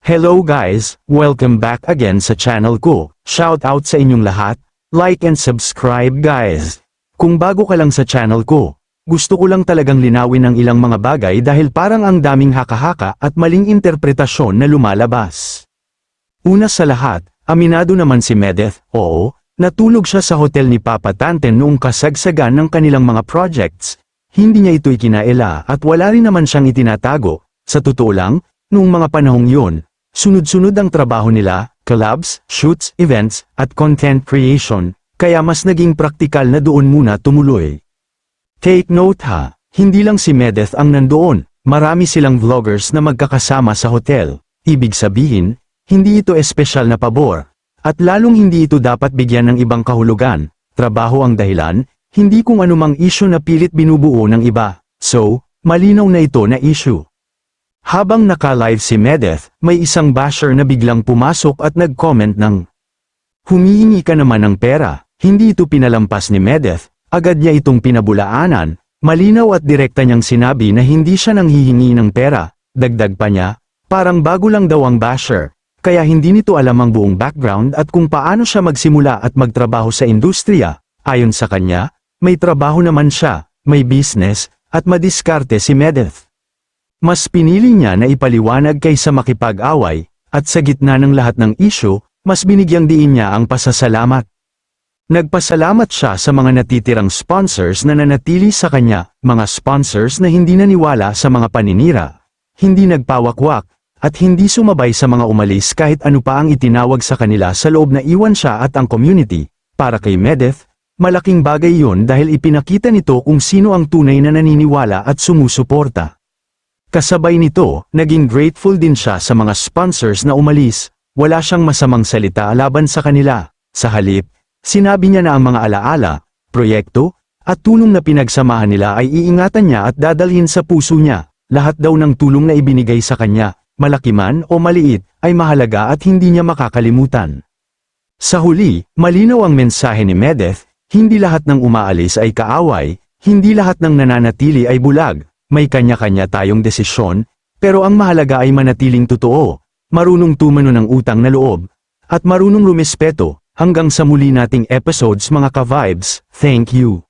Hello guys, welcome back again sa channel ko. Shout out sa inyong lahat, like and subscribe guys. Kung bago ka lang sa channel ko, gusto ko lang talagang linawin ang ilang mga bagay dahil parang ang daming haka-haka at maling interpretasyon na lumalabas. Una sa lahat, aminado naman si Medeth, oo, natulog siya sa hotel ni Papa Tanten noong kasagsagan ng kanilang mga projects. Hindi niya ito ikinaela at wala rin naman siyang itinatago. Sa totoo lang, noong mga panahong yun, sunod-sunod ang trabaho nila, collabs, shoots, events, at content creation, kaya mas naging praktikal na doon muna tumuloy. Take note ha, hindi lang si Medeth ang nandoon, marami silang vloggers na magkakasama sa hotel. Ibig sabihin, hindi ito espesyal na pabor, at lalong hindi ito dapat bigyan ng ibang kahulugan. Trabaho ang dahilan, hindi kung anumang issue na pilit binubuo ng iba. So, malinaw na ito na issue. Habang naka-live si Medeth, may isang basher na biglang pumasok at nag-comment ng, "Humihingi ka naman ng pera." Hindi ito pinalampas ni Medeth, agad niya itong pinabulaanan, malinaw at direkta niyang sinabi na hindi siya nanghihingi ng pera. Dagdag pa niya, parang bago lang daw ang basher, kaya hindi nito alam ang buong background at kung paano siya magsimula at magtrabaho sa industriya. Ayon sa kanya, may trabaho naman siya, may business, at madiskarte si Medeth. Mas pinili niya na ipaliwanag kaysa makipag-away, at sa gitna ng lahat ng issue, mas binigyang diin niya ang pasasalamat. Nagpasalamat siya sa mga natitirang sponsors na nanatili sa kanya, mga sponsors na hindi naniwala sa mga paninira, hindi nagpawakwak, at hindi sumabay sa mga umalis kahit ano pa ang itinawag sa kanila sa loob na iwan siya at ang community. Para kay Medeth, malaking bagay yun dahil ipinakita nito kung sino ang tunay na naniniwala at sumusuporta. Kasabay nito, naging grateful din siya sa mga sponsors na umalis. Wala siyang masamang salita laban sa kanila. Sa halip, sinabi niya na ang mga alaala, proyekto, at tulong na pinagsamahan nila ay iingatan niya at dadalhin sa puso niya. Lahat daw ng tulong na ibinigay sa kanya, malaki man o maliit, ay mahalaga at hindi niya makakalimutan. Sa huli, malinaw ang mensahe ni Medeth, hindi lahat ng umaalis ay kaaway, hindi lahat ng nananatili ay bulag. May kanya-kanya tayong desisyon, pero ang mahalaga ay manatiling totoo, marunong tumano ng utang na loob, at marunong rumespeto. Hanggang sa muli nating episodes mga ka-vibes, thank you.